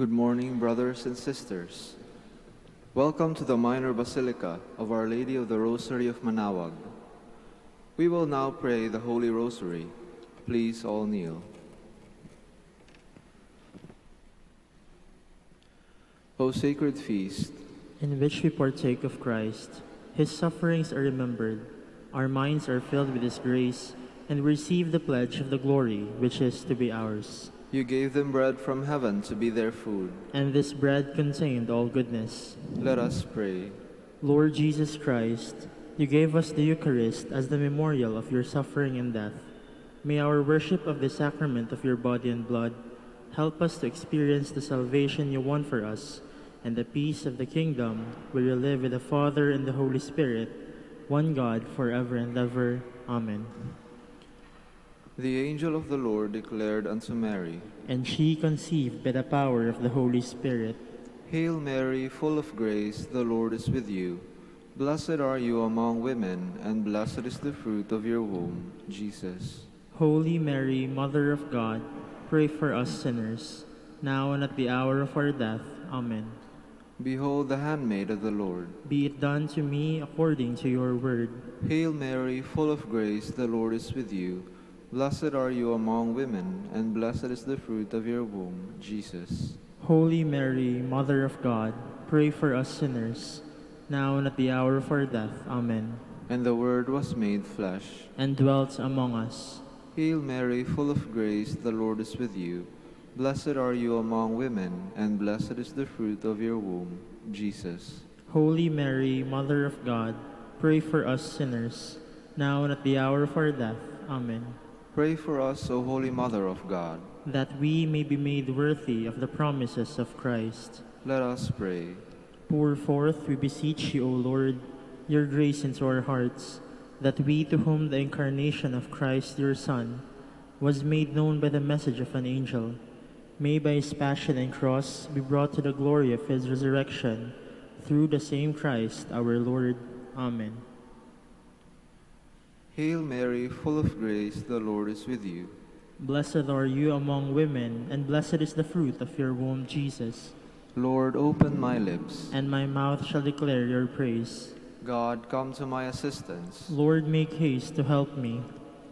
Good morning, brothers and sisters. Welcome to the Minor Basilica of Our Lady of the Rosary of Manaoag. We will now pray the Holy Rosary. Please all kneel. O sacred feast, in which we partake of Christ, His sufferings are remembered, our minds are filled with His grace, and we receive the pledge of the glory which is to be ours. You gave them bread from heaven to be their food. And this bread contained all goodness. Let us pray. Lord Jesus Christ, you gave us the Eucharist as the memorial of your suffering and death. May our worship of the sacrament of your body and blood help us to experience the salvation you won for us and the peace of the kingdom where you live with the Father and the Holy Spirit, one God, forever and ever. Amen. The angel of the Lord declared unto Mary, and she conceived by the power of the Holy Spirit. Hail Mary, full of grace, the Lord is with you. Blessed are you among women, and blessed is the fruit of your womb, Jesus. Holy Mary, Mother of God, pray for us sinners, now and at the hour of our death. Amen. Behold the handmaid of the Lord. Be it done to me according to your word. Hail Mary, full of grace, the Lord is with you. Blessed are you among women, and blessed is the fruit of your womb, Jesus. Holy Mary, Mother of God, pray for us sinners, now and at the hour of our death. Amen. And the Word was made flesh, and dwelt among us. Hail Mary, full of grace, the Lord is with you. Blessed are you among women, and blessed is the fruit of your womb, Jesus. Holy Mary, Mother of God, pray for us sinners, now and at the hour of our death. Amen. Pray for us, O Holy Mother of God, that we may be made worthy of the promises of Christ. Let us pray. Pour forth, we beseech you, O Lord, your grace into our hearts, that we, to whom the incarnation of Christ your Son was made known by the message of an angel, may by his passion and cross be brought to the glory of his resurrection, through the same Christ our Lord. Amen. Hail Mary, full of grace, the Lord is with you. Blessed are you among women, and blessed is the fruit of your womb, Jesus. Lord, open my lips, and my mouth shall declare your praise. God, come to my assistance. Lord, make haste to help me.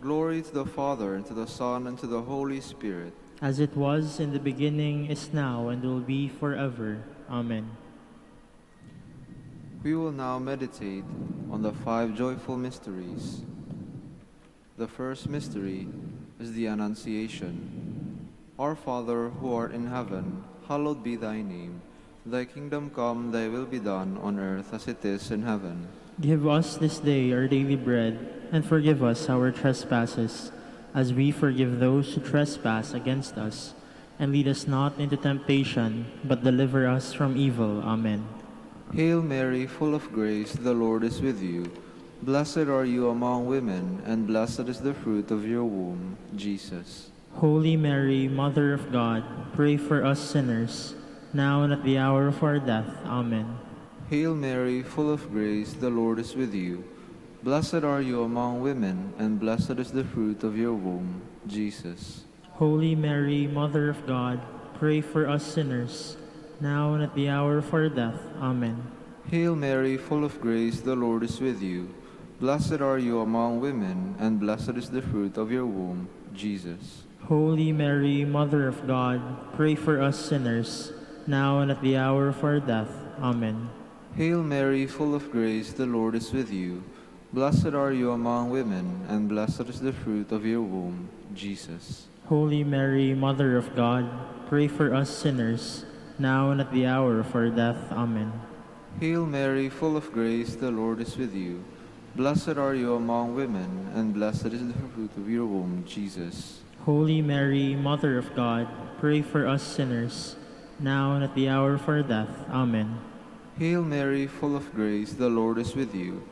Glory to the Father, and to the Son, and to the Holy Spirit. As it was in the beginning, is now, and will be forever. Amen. We will now meditate on the 5 joyful mysteries. The first mystery is the Annunciation. Our Father, who art in heaven, hallowed be thy name. Thy kingdom come, thy will be done, on earth as it is in heaven. Give us this day our daily bread, and forgive us our trespasses, as we forgive those who trespass against us. And lead us not into temptation, but deliver us from evil. Amen. Hail Mary, full of grace, the Lord is with you. Blessed are you among women, and blessed is the fruit of your womb, Jesus. Holy Mary, Mother of God, pray for us sinners, now and at the hour of our death. Amen. Hail Mary, full of grace, the Lord is with you. Blessed are you among women, and blessed is the fruit of your womb, Jesus. Holy Mary, Mother of God, pray for us sinners, now and at the hour of our death. Amen. Hail Mary, full of grace, the Lord is with you. Blessed are you among women, and blessed is the fruit of your womb, Jesus. Holy Mary, Mother of God, pray for us sinners, now and at the hour of our death. Amen. Hail Mary, full of grace, the Lord is with you. Blessed are you among women, and blessed is the fruit of your womb, Jesus. Holy Mary, Mother of God, pray for us sinners, now and at the hour of our death. Amen. Hail Mary, full of grace, the Lord is with you. Blessed are you among women, and blessed is the fruit of your womb, Jesus. Holy Mary, Mother of God, pray for us sinners, now and at the hour of our death. Amen. Hail Mary, full of grace, the Lord is with you.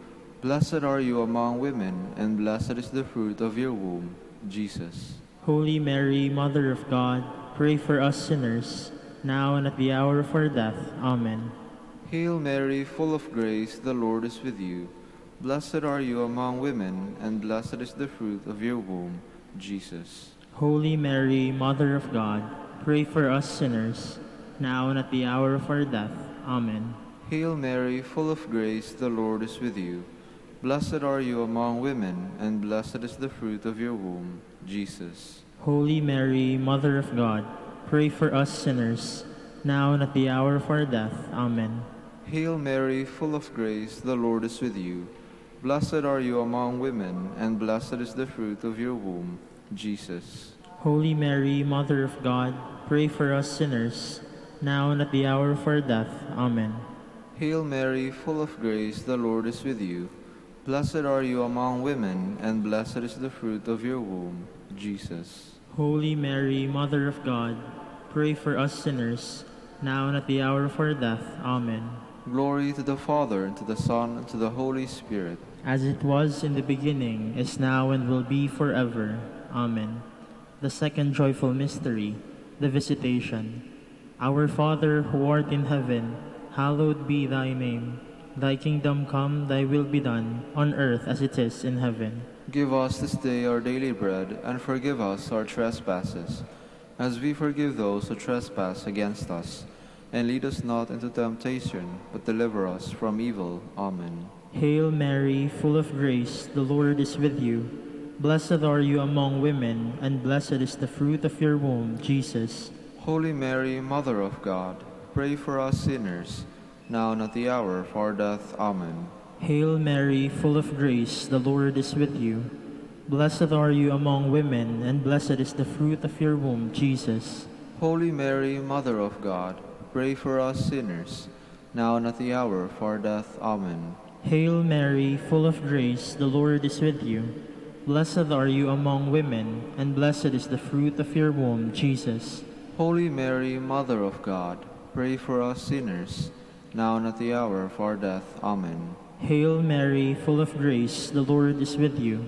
Blessed are you among women, and blessed is the fruit of your womb, Jesus. Holy Mary, Mother of God, pray for us sinners, now and at the hour of our death. Amen. Hail Mary, full of grace, the Lord is with you. Blessed are you among women, and blessed is the fruit of your womb, Jesus. Holy Mary, Mother of God, pray for us sinners, now and at the hour of our death. Amen. Hail Mary, full of grace, the Lord is with you. Blessed are you among women, and blessed is the fruit of your womb, Jesus. Holy Mary, Mother of God, pray for us sinners, now and at the hour of our death. Amen. Hail Mary, full of grace, the Lord is with you. Blessed are you among women, and blessed is the fruit of your womb, Jesus. Holy Mary, Mother of God, pray for us sinners, now and at the hour of our death. Amen. Hail Mary, full of grace, the Lord is with you. Blessed are you among women, and blessed is the fruit of your womb, Jesus. Holy Mary, Mother of God, pray for us sinners, now and at the hour of our death. Amen. Glory to the Father, and to the Son, and to the Holy Spirit. As it was in the beginning, is now, and will be forever. Amen. The second joyful mystery, the Visitation. Our Father, who art in heaven, hallowed be thy name. Thy kingdom come, thy will be done, on earth as it is in heaven. Give us this day our daily bread, and forgive us our trespasses, as we forgive those who trespass against us. And lead us not into temptation, but deliver us from evil. Amen. Hail Mary, full of grace, the Lord is with you. Blessed are you among women, and blessed is the fruit of your womb, Jesus. Holy Mary, Mother of God, pray for us sinners, now and at the hour of our death. Amen. Hail Mary, full of grace, the Lord is with you. Blessed are you among women, and blessed is the fruit of your womb, Jesus. Holy Mary, Mother of God, pray for us sinners, now and at the hour of our death. Amen. Hail Mary, full of grace, the Lord is with you. Blessed are you among women, and blessed is the fruit of your womb, Jesus. Holy Mary, Mother of God, pray for us sinners, now and at the hour of our death. Amen. Hail Mary, full of grace, the Lord is with you.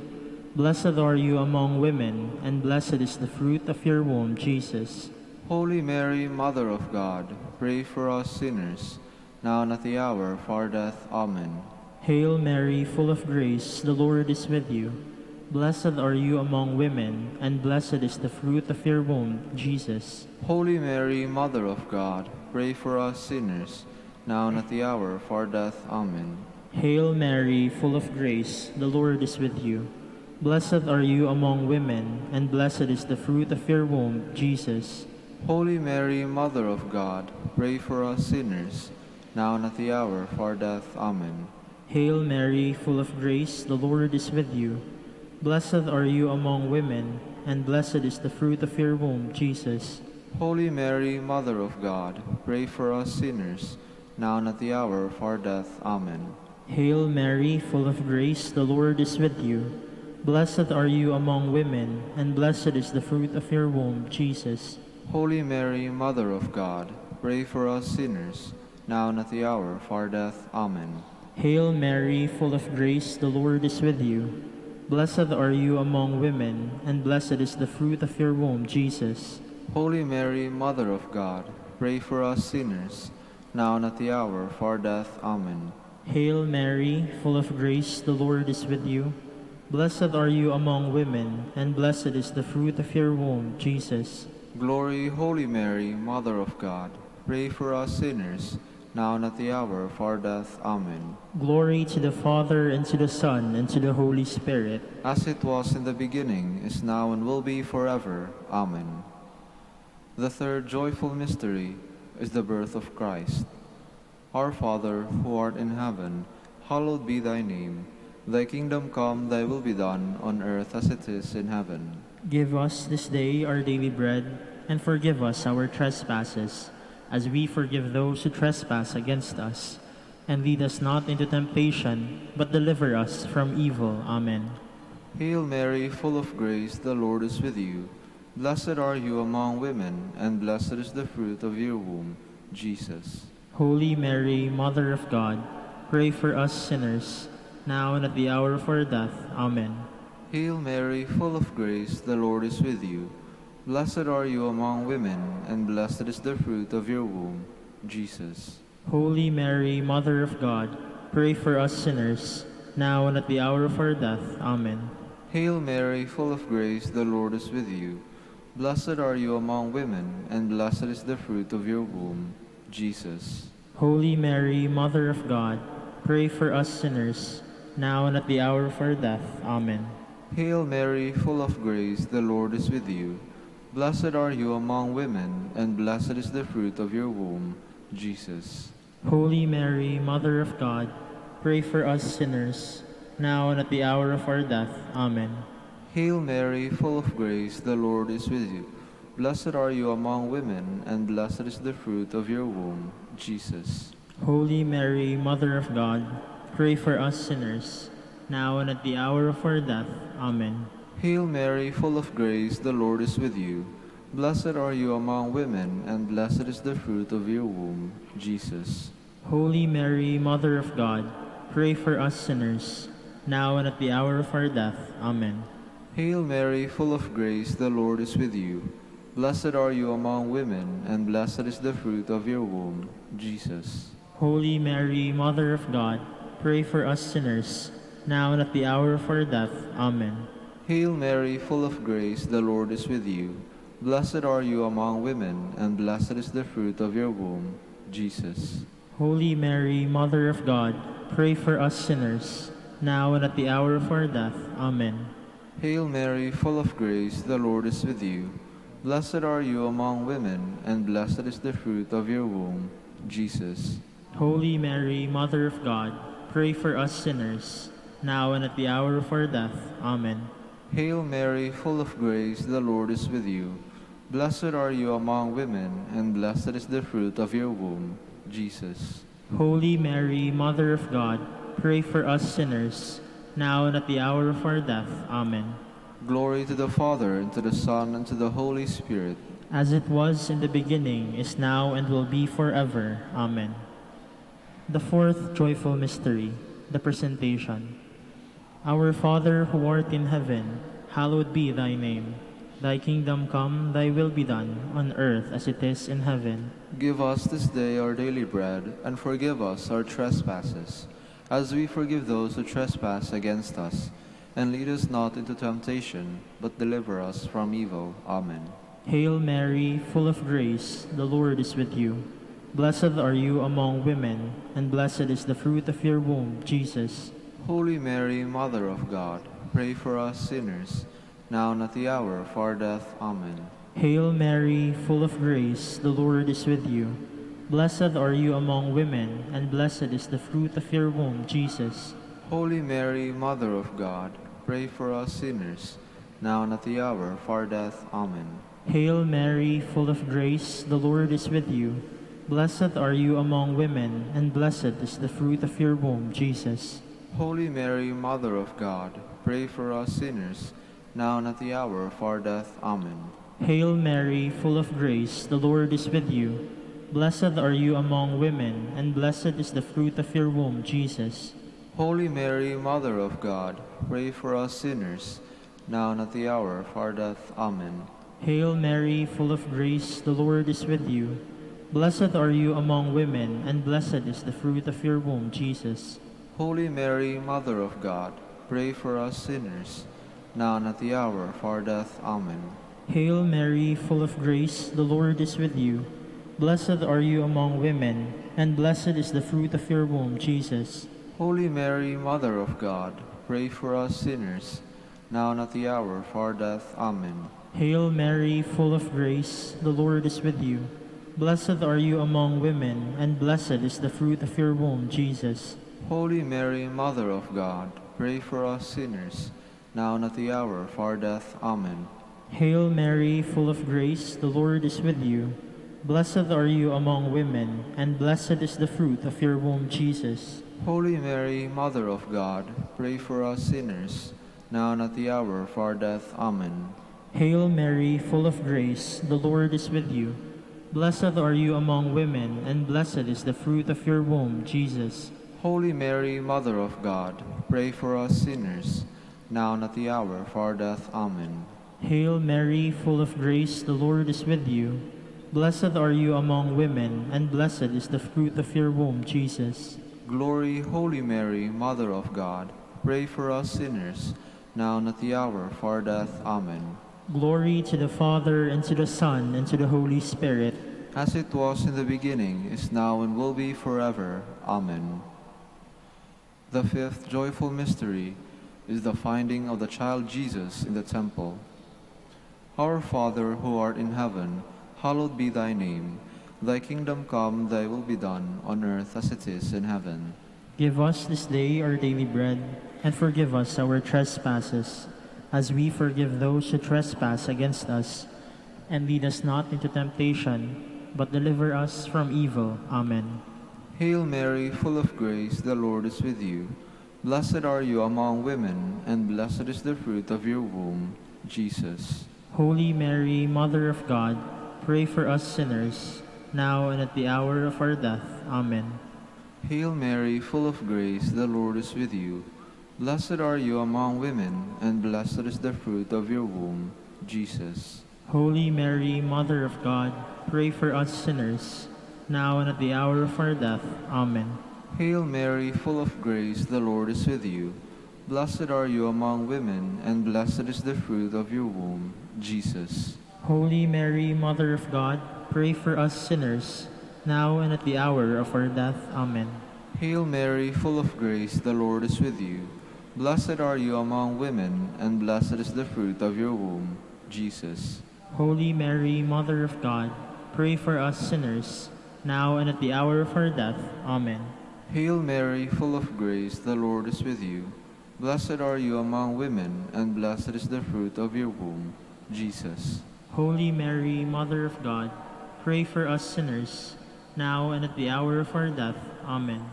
Blessed are you among women, and blessed is the fruit of your womb, Jesus. Holy Mary, Mother of God, pray for us sinners, now and at the hour of our death. Amen. Hail Mary, full of grace, the Lord is with you. Blessed are you among women, and blessed is the fruit of your womb, Jesus. Holy Mary, Mother of God, pray for us sinners, now and at the hour of our death. Amen. Hail Mary, full of grace, the Lord is with you. Blessed are you among women, and blessed is the fruit of your womb, Jesus. Holy Mary, Mother of God, pray for us sinners, now and at the hour of our death. Amen. Hail Mary, full of grace, the Lord is with you. Blessed are you among women, and blessed is the fruit of your womb, Jesus. Holy Mary, Mother of God, pray for us sinners, now and at the hour of our death. Amen. Hail Mary, full of grace, the Lord is with you. Blessed are you among women, and blessed is the fruit of your womb, Jesus. Holy Mary, Mother of God, pray for us sinners, now and at the hour of our death. Amen. Hail Mary, full of grace, the Lord is with you. Blessed are you among women, and blessed is the fruit of your womb, Jesus. Holy Mary, Mother of God, pray for us sinners, now and at the hour of our death. Amen. Hail Mary, full of grace, the Lord is with you. Blessed are you among women, and blessed is the fruit of your womb, Jesus. Glory, Holy Mary, Mother of God, pray for us sinners, now and at the hour of our death. Amen. Glory to the Father, and to the Son, and to the Holy Spirit. As it was in the beginning, is now, and will be forever. Amen. The third joyful mystery is the birth of Christ. Our Father, who art in heaven, hallowed be thy name. Thy kingdom come, thy will be done, on earth as it is in heaven. Give us this day our daily bread, and forgive us our trespasses, as we forgive those who trespass against us. And lead us not into temptation, but deliver us from evil. Amen. Hail Mary, full of grace, the Lord is with you. Blessed are you among women, and blessed is the fruit of your womb, Jesus. Holy Mary, Mother of God, pray for us sinners, now and at the hour of our death. Amen. Hail Mary, full of grace, the Lord is with you. Blessed are you among women, and blessed is the fruit of your womb, Jesus. Holy Mary, Mother of God, pray for us sinners, now and at the hour of our death. Amen. Hail Mary, full of grace, the Lord is with you. Blessed are you among women, and blessed is the fruit of your womb, Jesus. Holy Mary, Mother of God, pray for us sinners, now and at the hour of our death. Amen. Hail Mary, full of grace, the Lord is with you. Blessed are you among women, and blessed is the fruit of your womb, Jesus. Holy Mary, Mother of God, pray for us sinners, now and at the hour of our death. Amen. Hail Mary, full of grace, the Lord is with you. Blessed are you among women, and blessed is the fruit of your womb, Jesus. Holy Mary, Mother of God, pray for us sinners, now and at the hour of our death. Amen. Hail Mary, full of grace, the Lord is with you. Blessed are you among women, and blessed is the fruit of your womb, Jesus. Holy Mary, Mother of God, pray for us sinners, now and at the hour of our death. Amen. Hail Mary, full of grace, the Lord is with you. Blessed are you among women, and blessed is the fruit of your womb, Jesus. Holy Mary, Mother of God, pray for us sinners, now and at the hour of our death. Amen. Hail Mary, full of grace, the Lord is with you. Blessed are you among women, and blessed is the fruit of your womb, Jesus. Holy Mary, Mother of God, pray for us sinners, now and at the hour of our death. Amen. Hail Mary, full of grace, the Lord is with you. Blessed are you among women, and blessed is the fruit of your womb, Jesus. Holy Mary, Mother of God, pray for us sinners, now and at the hour of our death. Amen. Hail Mary, full of grace, the Lord is with you. Blessed are you among women, and blessed is the fruit of your womb, Jesus. Holy Mary, Mother of God, pray for us sinners, now and at the hour of our death. Amen. Glory to the Father, and to the Son, and to the Holy Spirit. As it was in the beginning, is now, and will be forever. Amen. The fourth joyful mystery, the Presentation. Our Father, who art in heaven, hallowed be thy name. Thy kingdom come, thy will be done, on earth as it is in heaven. Give us this day our daily bread, and forgive us our trespasses, as we forgive those who trespass against us. And lead us not into temptation, but deliver us from evil. Amen. Hail Mary, full of grace, the Lord is with you. Blessed are you among women, and blessed is the fruit of your womb, Jesus. Holy Mary, Mother of God, pray for us sinners, now and at the hour of our death. Amen. Hail Mary, full of grace, the Lord is with you. Blessed are you among women, and blessed is the fruit of your womb, Jesus. Holy Mary, Mother of God, pray for us sinners, now and at the hour of our death. Amen. Hail Mary, full of grace, the Lord is with you. Blessed are you among women, and blessed is the fruit of your womb, Jesus. Holy Mary, Mother of God, pray for us sinners, now and at the hour of our death. Amen. Hail Mary, full of grace, the Lord is with you. Blessed are you among women, and blessed is the fruit of your womb, Jesus. Holy Mary, Mother of God, pray for us sinners, now and at the hour of our death. Amen. Hail Mary, full of grace, the Lord is with you. Blessed are you among women, and blessed is the fruit of your womb, Jesus. Holy Mary, Mother of God, pray for us sinners, now and at the hour of our death. Amen. Hail Mary, full of grace, the Lord is with you. Blessed are you among women, and blessed is the fruit of your womb, Jesus. Holy Mary, Mother of God, pray for us sinners, now and at the hour of our death. Amen. Hail Mary, full of grace, the Lord is with you. Blessed are you among women, and blessed is the fruit of your womb, Jesus. Holy Mary, Mother of God, pray for us sinners, now and at the hour of our death. Amen. Hail Mary, full of grace, the Lord is with you. Blessed are you among women, and blessed is the fruit of your womb, Jesus. Holy Mary, Mother of God, pray for us sinners, now and at the hour of our death. Amen. Hail Mary, full of grace, the Lord is with you. Blessed are you among women, and blessed is the fruit of your womb, Jesus. Holy Mary, Mother of God, pray for us sinners, now and at the hour of our death. Amen. Hail Mary, full of grace, the Lord is with you. Blessed are you among women, and blessed is the fruit of your womb, Jesus. Glory, Holy Mary, Mother of God, pray for us sinners, now and at the hour of our death. Amen. Glory to the Father, and to the Son, and to the Holy Spirit. as it was in the beginning, is now, and will be forever. Amen. The fifth joyful mystery is the finding of the child Jesus in the temple. Our Father, who art in heaven, hallowed be thy name. Thy kingdom come, thy will be done, on earth as it is in heaven. Give us this day our daily bread, and forgive us our trespasses, as we forgive those who trespass against us. And lead us not into temptation, but deliver us from evil. Amen. Hail Mary, full of grace, the Lord is with you. Blessed are you among women, and blessed is the fruit of your womb, Jesus. Holy Mary, Mother of God, pray for us sinners, now and at the hour of our death. Amen. Hail Mary, full of grace, the Lord is with you. Blessed are you among women, and blessed is the fruit of your womb, Jesus. Holy Mary, Mother of God, pray for us sinners, now and at the hour of our death. Amen. Hail Mary, full of grace, the Lord is with you. Blessed are you among women, and blessed is the fruit of your womb, Jesus. Holy Mary, Mother of God, pray for us sinners, now and at the hour of our death. Amen. Hail Mary, full of grace, the Lord is with you. Blessed are you among women, and blessed is the fruit of your womb, Jesus. Holy Mary, Mother of God, pray for us sinners, now and at the hour of our death. Amen. Hail Mary, full of grace, the Lord is with you. Blessed are you among women, and blessed is the fruit of your womb, Jesus. Holy Mary, Mother of God, pray for us sinners, now and at the hour of our death. Amen.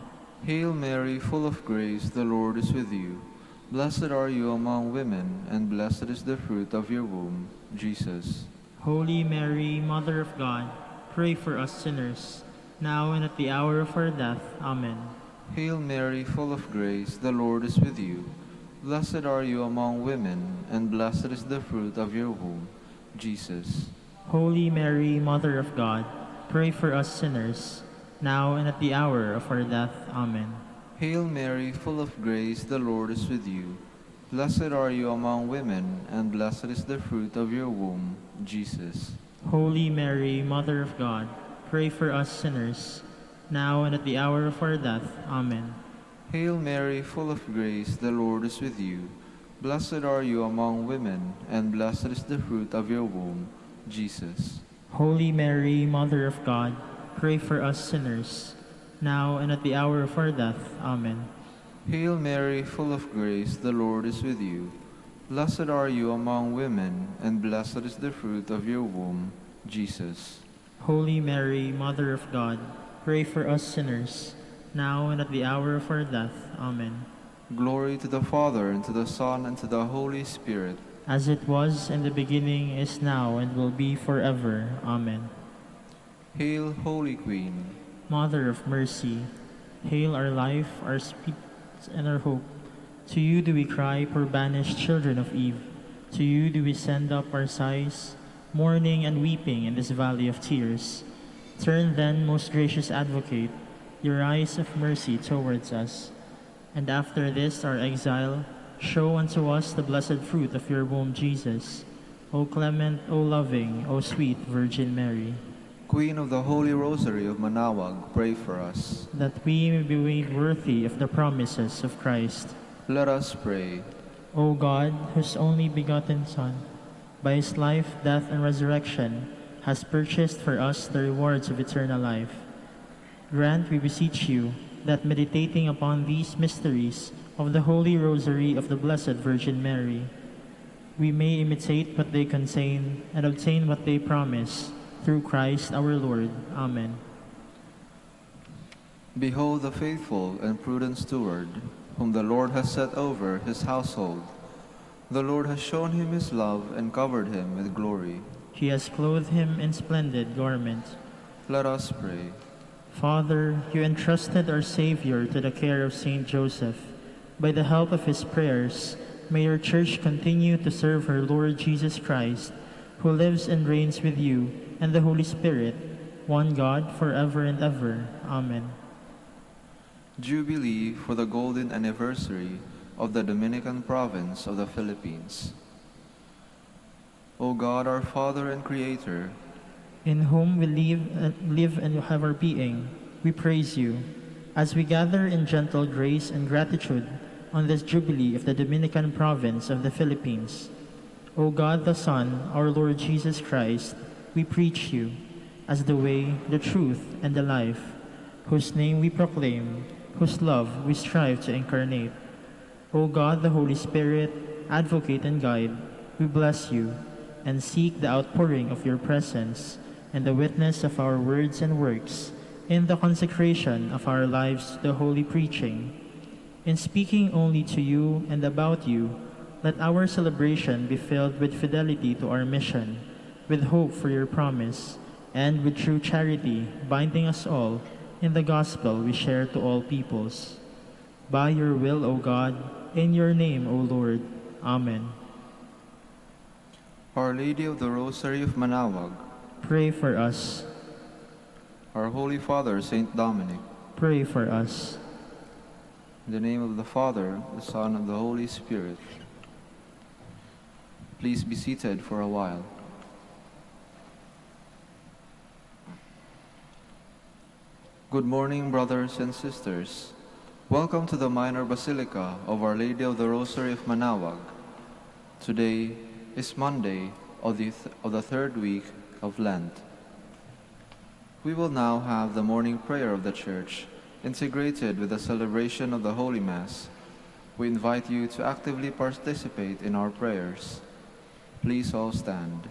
Hail Mary, full of grace, the Lord is with you. Blessed are you among women, and blessed is the fruit of your womb, Jesus. Holy Mary, Mother of God, pray for us sinners, now and at the hour of our death. Amen. Hail Mary, full of grace, the Lord is with you. Blessed are you among women, and blessed is the fruit of your womb, Jesus. Holy Mary, Mother of God, pray for us sinners, now and at the hour of our death. Amen. Hail Mary, full of grace, the Lord is with you. Blessed are you among women, and blessed is the fruit of your womb, Jesus. Holy Mary, Mother of God, pray for us sinners, now and at the hour of our death. Amen. Hail Mary, full of grace, the Lord is with you. Blessed are you among women, and blessed is the fruit of your womb, Jesus. Holy Mary, Mother of God, pray for us sinners, now and at the hour of our death. Amen. Hail Mary, full of grace, the Lord is with you. Blessed are you among women, and blessed is the fruit of your womb, Jesus. Holy Mary, Mother of God, pray for us sinners, now and at the hour of our death. Amen. Glory to the Father, and to the Son, and to the Holy Spirit. As it was in the beginning, is now, and will be forever. Amen. Hail, Holy Queen. Mother of mercy, hail our life, our speech, and our hope. To you do we cry, poor banished children of Eve. To you do we send up our sighs, mourning and weeping in this valley of tears. Turn then, most gracious Advocate, your eyes of mercy towards us. And after this our exile, show unto us the blessed fruit of your womb, Jesus. O clement, O loving, O sweet Virgin Mary. Queen of the Holy Rosary of Manaoag, pray for us. That we may be made worthy of the promises of Christ. Let us pray. O God, whose only begotten Son, by his life, death, and resurrection, has purchased for us the rewards of eternal life, grant, we beseech you, that meditating upon these mysteries of the Holy Rosary of the Blessed Virgin Mary, we may imitate what they contain and obtain what they promise, through Christ our Lord. Amen. Behold the faithful and prudent steward, whom the Lord has set over his household. The Lord has shown him his love and covered him with glory. He has clothed him in splendid garment. Let us pray. Father, you entrusted our Savior to the care of Saint Joseph. By the help of his prayers, may your Church continue to serve her Lord Jesus Christ, who lives and reigns with you and the Holy Spirit, one God, forever and ever. Amen. Jubilee for the golden anniversary of the Dominican province of the Philippines. O God, our Father and Creator, in whom we live and have our being, we praise you. As we gather in gentle grace and gratitude on this jubilee of the Dominican province of the Philippines, O God the Son, our Lord Jesus Christ, we preach you as the way, the truth, and the life, whose name we proclaim, whose love we strive to incarnate. O God, the Holy Spirit, advocate and guide, we bless you and seek the outpouring of your presence and the witness of our words and works in the consecration of our lives to the holy preaching. In speaking only to you and about you, let our celebration be filled with fidelity to our mission, with hope for your promise, and with true charity binding us all in the gospel we share to all peoples. By your will, O God, in your name, O Lord. Amen. Our Lady of the Rosary of Manaoag, Pray for us. our Holy Father, Saint Dominic, Pray for us. in the name of the Father, the Son, and the Holy Spirit. Please be seated for a while. Good morning, brothers and sisters. Welcome to the Minor Basilica of Our Lady of the Rosary of Manaoag. Today is Monday of the third week of Lent. We will now have the morning prayer of the Church, integrated with the celebration of the Holy Mass. We invite you to actively participate in our prayers. Please all stand.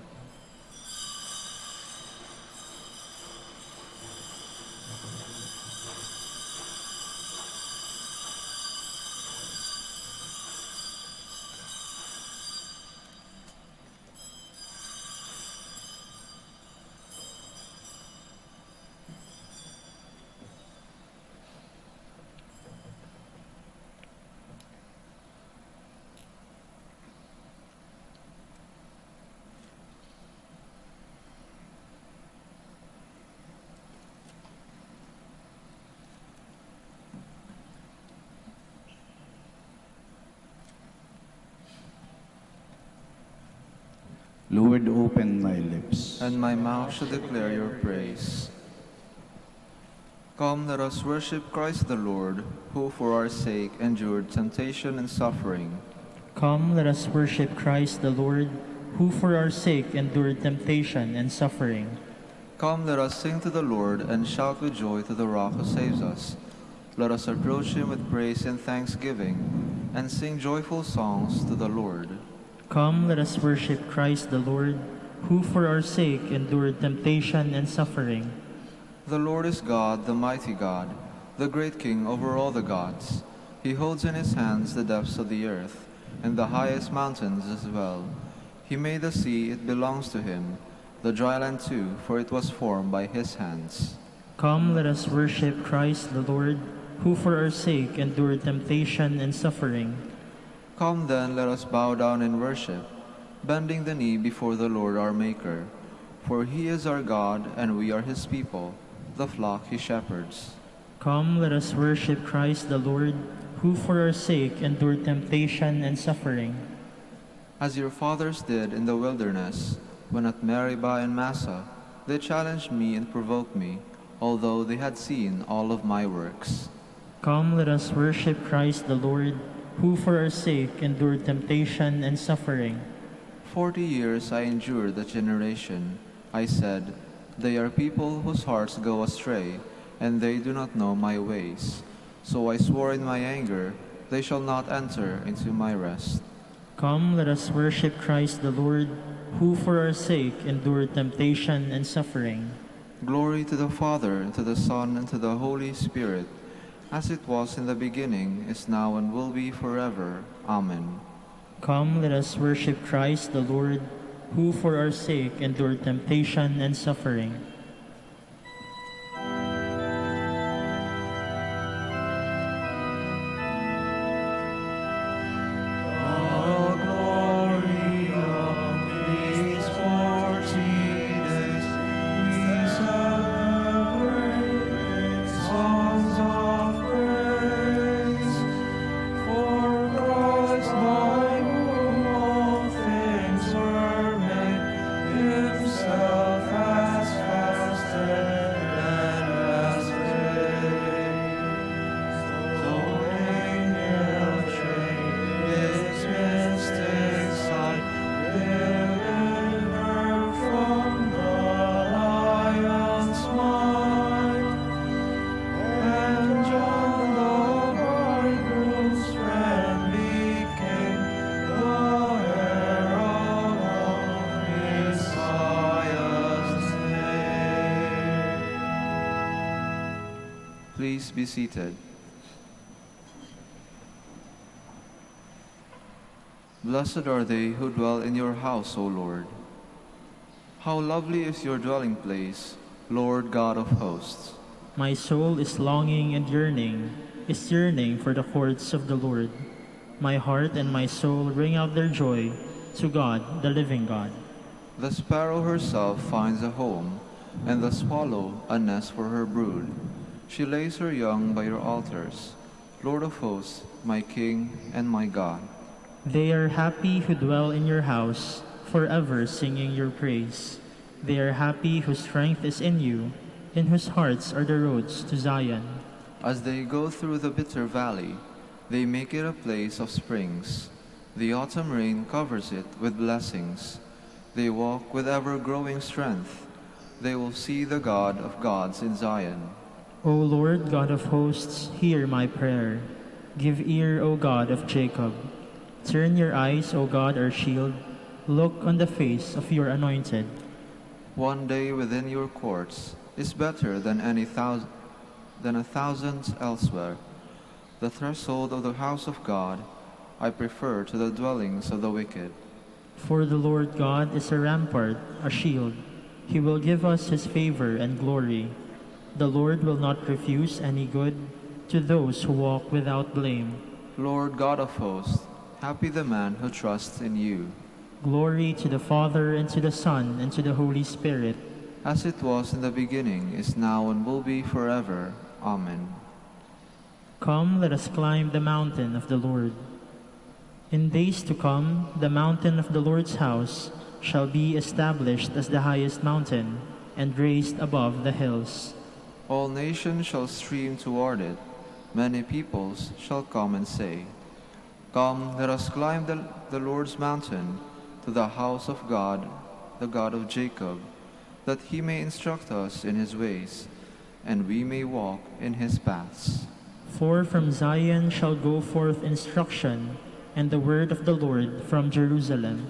Lord, open my lips, And my mouth shall declare your praise. Come, let us worship Christ the Lord, who for our sake endured temptation and suffering. Come, let us worship Christ the Lord, who for our sake endured temptation and suffering. Come, let us sing to the Lord and shout with joy to the Rock who saves us. Let us approach him with praise and thanksgiving, and sing joyful songs to the Lord. Come, let us worship Christ the Lord, who for our sake endured temptation and suffering. The Lord is God, the mighty God, the great King over all the gods. He holds in his hands the depths of the earth, and the highest mountains as well. He made the sea, it belongs to him, the dry land too, for it was formed by his hands. Come, let us worship Christ the Lord, who for our sake endured temptation and suffering. Come then, let us bow down and worship, bending the knee before the Lord our Maker. For he is our God, and we are his people, the flock he shepherds. Come, let us worship Christ the Lord, who for our sake endured temptation and suffering. As your fathers did in the wilderness, when at Meribah and Massa, they challenged me and provoked me, although they had seen all of my works. Come, let us worship Christ the Lord, who for our sake endured temptation and suffering. 40 years I endured the generation. I said, they are people whose hearts go astray, and they do not know my ways. So I swore in my anger, they shall not enter into my rest. Come, let us worship Christ the Lord, who for our sake endured temptation and suffering. Glory to the Father, and to the Son, and to the Holy Spirit, as it was in the beginning, is now, and will be forever. Amen. Come, let us worship Christ the Lord, who for our sake endured temptation and suffering. For Christ, by whom all things were made, Please be seated. Blessed are they who dwell in your house, O Lord. How lovely is your dwelling place, Lord God of hosts. My soul is longing and is yearning for the courts of the Lord. My heart and my soul ring out their joy to God, the living God. The sparrow herself finds a home, and the swallow a nest for her brood. She lays her young by your altars, Lord of hosts, my King and my God. They are happy who dwell in your house, forever singing your praise. They are happy whose strength is in you, in whose hearts are the roads to Zion. As they go through the bitter valley, they make it a place of springs. The autumn rain covers it with blessings. They walk with ever-growing strength. They will see the God of gods in Zion. O Lord God of hosts, hear my prayer. Give ear, O God of Jacob. Turn your eyes, O God, our shield. Look on the face of your anointed. One day within your courts is better than a thousand elsewhere. The threshold of the house of God I prefer to the dwellings of the wicked. For the Lord God is a rampart, a shield. He will give us his favor and glory. The Lord will not refuse any good to those who walk without blame. Lord God of hosts, happy the man who trusts in you. Glory to the Father, and to the Son, and to the Holy Spirit. As it was in the beginning, is now, and will be forever. Amen. Come, let us climb the mountain of the Lord. In days to come, the mountain of the Lord's house shall be established as the highest mountain, and raised above the hills. All nations shall stream toward it. Many peoples shall come and say, Come, let us climb the Lord's mountain, to the house of God, the God of Jacob, that he may instruct us in his ways, and we may walk in his paths. For from Zion shall go forth instruction, and the word of the Lord from Jerusalem.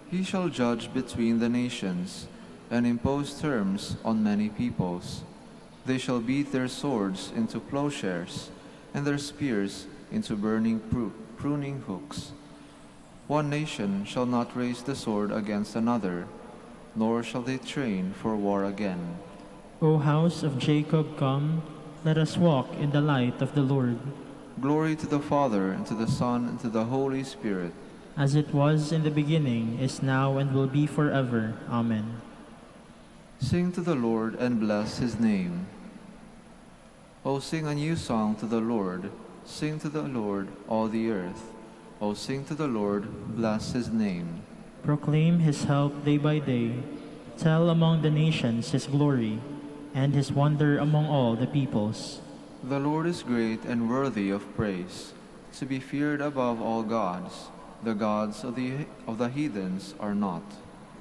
He shall judge between the nations, and impose terms on many peoples. They shall beat their swords into plowshares, and their spears into burning pruning hooks. One nation shall not raise the sword against another, nor shall they train for war again. O house of Jacob, come, let us walk in the light of the Lord. Glory to the Father, and to the Son, and to the Holy Spirit. As it was in the beginning, is now, and will be forever. Amen. Sing to the Lord and bless his name. O sing a new song to the Lord. Sing to the Lord, all the earth. O sing to the Lord, bless his name. Proclaim his help day by day. Tell among the nations his glory, and his wonder among all the peoples. The Lord is great and worthy of praise, to be feared above all gods. The gods of the heathens are not.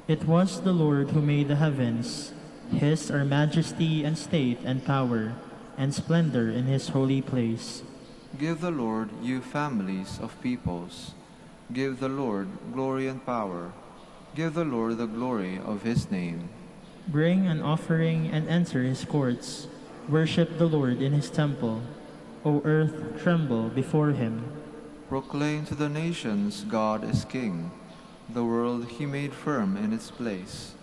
It was the Lord who made the heavens. His are majesty and state and power, and splendor in his holy place. Give the Lord, you families of peoples. Give the Lord glory and power. Give the Lord the glory of his name. Bring an offering and enter his courts. Worship the Lord in his temple. O earth, tremble before him. Proclaim to the nations, God is King. The world he made firm in its place.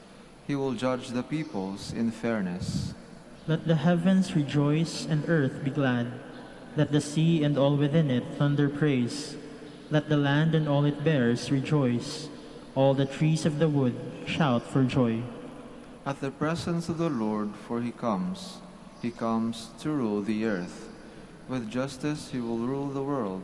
He will judge the peoples in fairness. Let the heavens rejoice and earth be glad. Let the sea and all within it thunder praise. Let the land and all it bears rejoice. All the trees of the wood shout for joy. At the presence of the Lord, for he comes to rule the earth. With justice he will rule the world.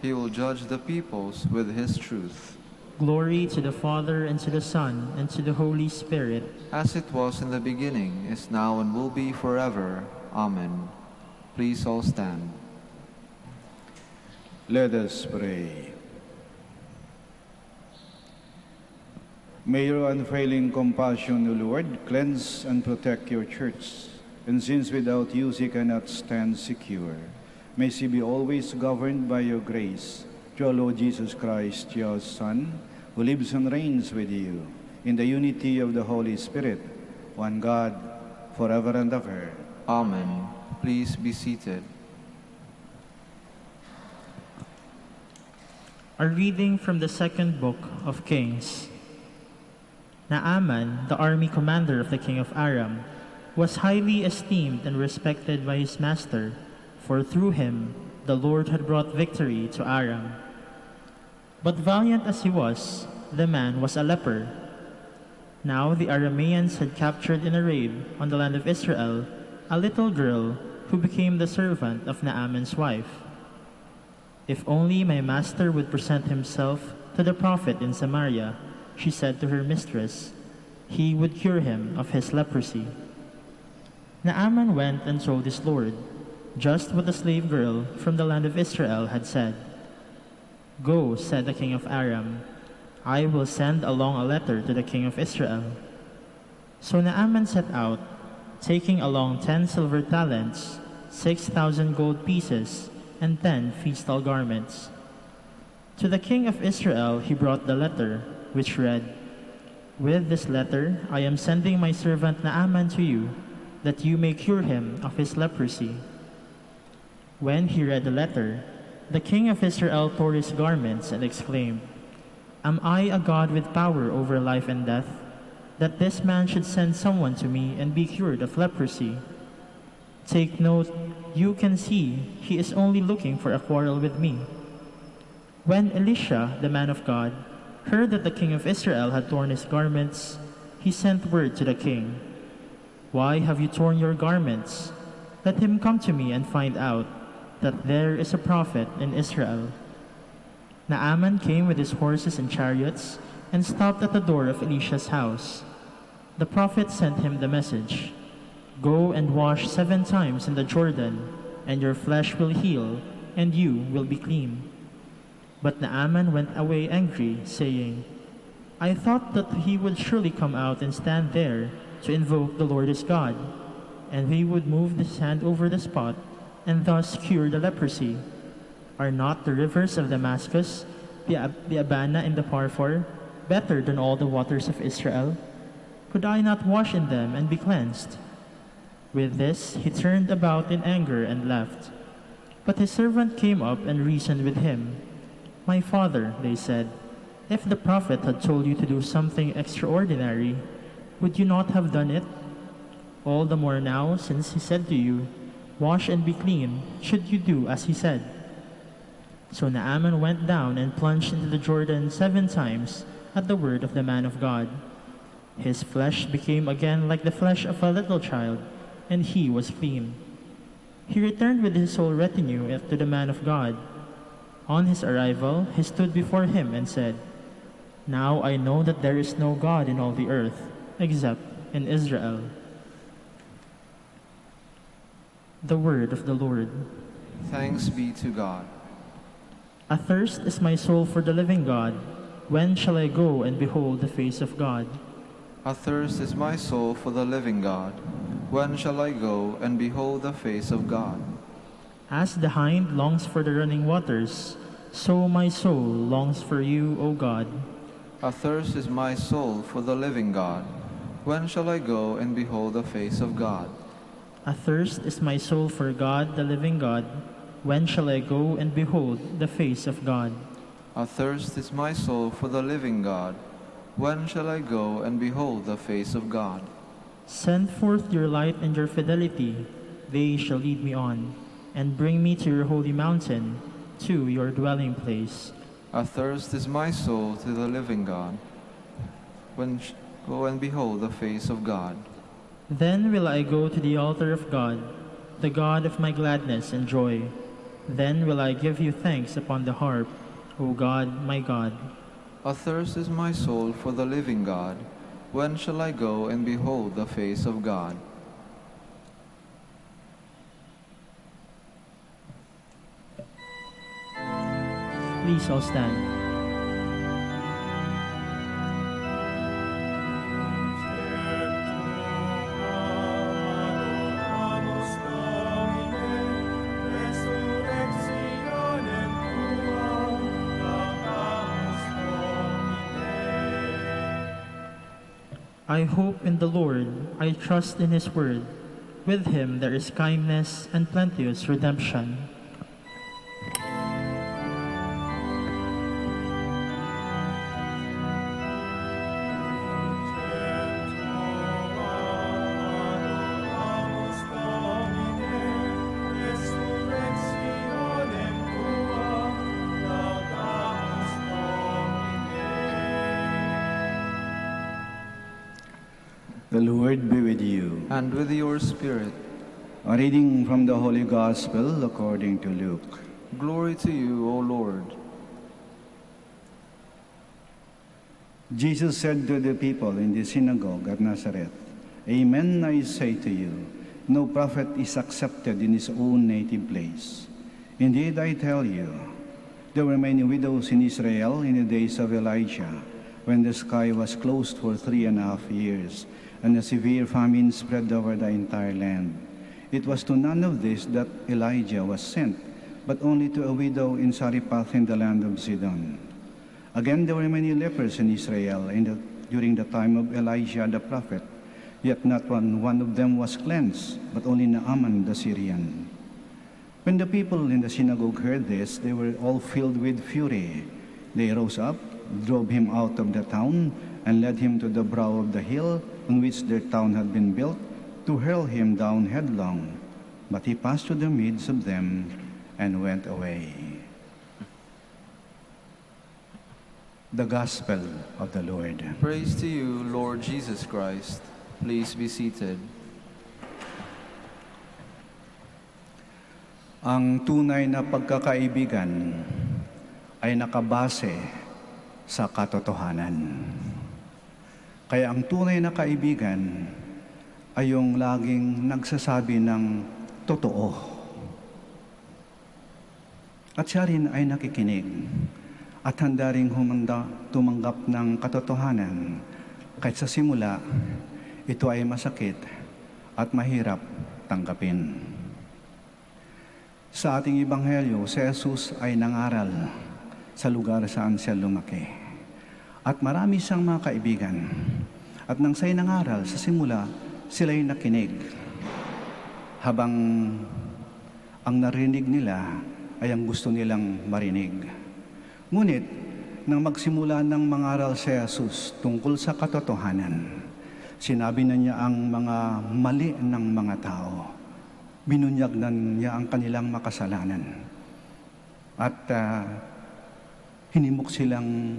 He will judge the peoples with his truth. Glory to the Father, and to the Son, and to the Holy Spirit. As it was in the beginning, is now, and will be forever. Amen. Please all stand. Let us pray. May your unfailing compassion, O Lord, cleanse and protect your church. And since without you she cannot stand secure, may she be always governed by your grace, through our Lord Jesus Christ, your Son, who lives and reigns with you, in the unity of the Holy Spirit, one God, forever and ever. Amen. Please be seated. A reading from the second book of Kings. Naaman, the army commander of the king of Aram, was highly esteemed and respected by his master, for through him the Lord had brought victory to Aram. But valiant as he was, the man was a leper. Now the Arameans had captured in a raid on the land of Israel a little girl who became the servant of Naaman's wife. "If only my master would present himself to the prophet in Samaria," she said to her mistress, "he would cure him of his leprosy." Naaman went and told his lord just what the slave girl from the land of Israel had said. "Go," said the king of Aram, "I will send along a letter to the king of Israel." So Naaman set out, taking along 10 silver talents, 6,000 gold pieces, and 10 festal garments. To the king of Israel he brought the letter, which read, "With this letter I am sending my servant Naaman to you, that you may cure him of his leprosy." When he read the letter, the king of Israel tore his garments and exclaimed, "Am I a God with power over life and death, that this man should send someone to me and be cured of leprosy? Take note, you can see he is only looking for a quarrel with me." When Elisha, the man of God, heard that the king of Israel had torn his garments, he sent word to the king, "Why have you torn your garments? Let him come to me and find out that there is a prophet in Israel." Naaman came with his horses and chariots and stopped at the door of Elisha's house. The prophet sent him the message, "Go and wash 7 times in the Jordan, and your flesh will heal, and you will be clean." But Naaman went away angry, saying, "I thought that he would surely come out and stand there to invoke the Lord his God, and he would move his hand over the spot and thus cure the leprosy. Are not the rivers of Damascus, the Abana and the Parfor, better than all the waters of Israel? Could I not wash in them and be cleansed?" With this he turned about in anger and left. But his servant came up and reasoned with him. "My father," they said, "if the prophet had told you to do something extraordinary, would you not have done it? All the more now, since he said to you, 'Wash and be clean,' should you do as he said." So Naaman went down and plunged into the Jordan 7 times at the word of the man of God. His flesh became again like the flesh of a little child, and he was clean. He returned with his whole retinue to the man of God. On his arrival, he stood before him and said, "Now I know that there is no God in all the earth, except in Israel." The word of the Lord. Thanks be to God. Athirst is my soul for the living God. When shall I go and behold the face of God? Athirst is my soul for the living God. When shall I go and behold the face of God? As the hind longs for the running waters, so my soul longs for you, O God. Athirst is my soul for the living God. When shall I go and behold the face of God? Athirst is my soul for God, the living God. When shall I go and behold the face of God? Athirst is my soul for the living God. When shall I go and behold the face of God? Send forth your light and your fidelity. They shall lead me on, and bring me to your holy mountain, to your dwelling place. Athirst is my soul to the living God. Go and behold the face of God. Then will I go to the altar of God, the God of my gladness and joy. Then will I give you thanks upon the harp, O God, my God. Athirst is my soul for the living God. When shall I go and behold the face of God? Please all stand. I hope in the Lord, I trust in his word. with him there is kindness and plenteous redemption. The Lord be with you. And with your spirit. A reading from the Holy Gospel according to Luke. Glory to you, O Lord. Jesus said to the people in the synagogue at Nazareth, Amen, I say to you, no prophet is accepted in his own native place. Indeed, I tell you, there were many widows in Israel in the days of Elijah, when the sky was closed for 3.5 years, and a severe famine spread over the entire land. It was to none of this that Elijah was sent, but only to a widow in Sarephath in the land of Sidon. Again, there were many lepers in Israel during the time of Elijah the prophet, yet not one of them was cleansed, but only Naaman the Syrian. When the people in the synagogue heard this, they were all filled with fury. They rose up, drove him out of the town, and led him to the brow of the hill on which their town had been built, to hurl him down headlong. But he passed through the midst of them and went away. The Gospel of the Lord. Praise to you, Lord Jesus Christ. Please be seated. Ang tunay na pagkakaibigan ay nakabase sa katotohanan. Kaya ang tunay na kaibigan ay yung laging nagsasabi ng totoo. At siya rin ay nakikinig at handa ring tumanggap ng katotohanan kahit sa simula ito ay masakit at mahirap tanggapin. Sa ating Ebanghelyo, si Jesus ay nangaral sa lugar saan siya lumaki. At marami siyang mga kaibigan. At nang siya'y nangaral, sa simula, sila'y nakinig. Habang ang narinig nila ay ang gusto nilang marinig. Ngunit, nang magsimula ng mangaral si Jesus tungkol sa katotohanan, sinabi na niya ang mga mali ng mga tao. Binunyag na niya ang kanilang makasalanan. At hinimok silang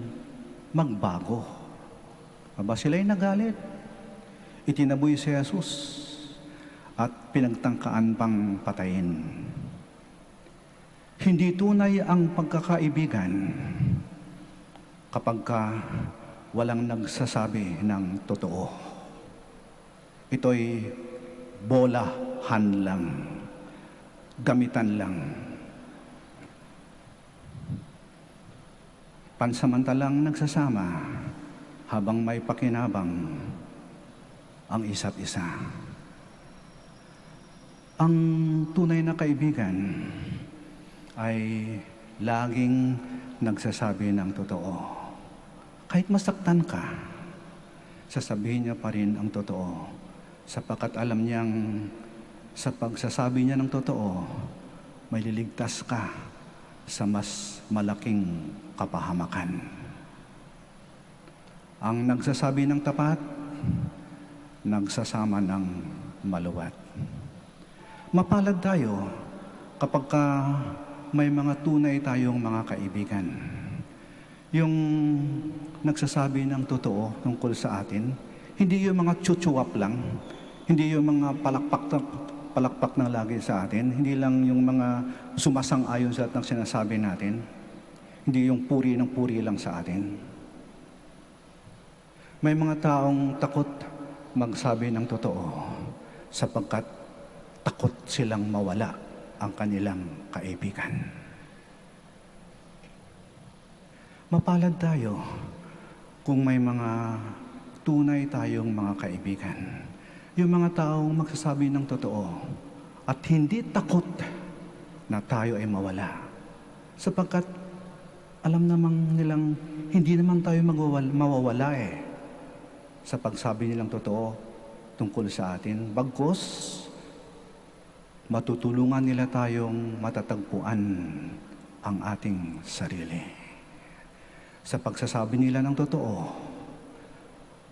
magbago. Aba, sila'y nagalit. Itinaboy si Jesus at pinagtangkaan pang patayin. Hindi tunay ang pagkakaibigan kapag walang nagsasabi ng totoo. Ito'y bolahan lang, gamitan lang. Pansamantalang nagsasama habang may pakinabang ang isa't isa. Ang tunay na kaibigan ay laging nagsasabi ng totoo. Kahit masaktan ka, sasabihin niya pa rin ang totoo, sapagkat alam niyang sa pagsasabi niya ng totoo, may liligtas ka sa mas malaking kapahamakan. Ang nagsasabi ng tapat, nagsasama ng maluwat. Mapalad tayo kapag may mga tunay tayong mga kaibigan. Yung nagsasabi ng totoo tungkol sa atin, hindi yung mga chuchuwap lang, hindi yung mga palakpak na lagi sa atin, hindi lang yung mga sumasang-ayon sa lahat ng sinasabi natin, hindi yung puri ng puri lang sa atin. May mga taong takot magsabi ng totoo sapagkat takot silang mawala ang kanilang kaibigan. Mapalad tayo kung may mga tunay tayong mga kaibigan. Yung mga taong magsasabi ng totoo at hindi takot na tayo ay mawala. Sapagkat alam namang nilang hindi naman tayo mawawala sa pagsabi nilang totoo tungkol sa atin. Bagkus, matutulungan nila tayong matatagpuan ang ating sarili. Sa pagsasabi nila ng totoo,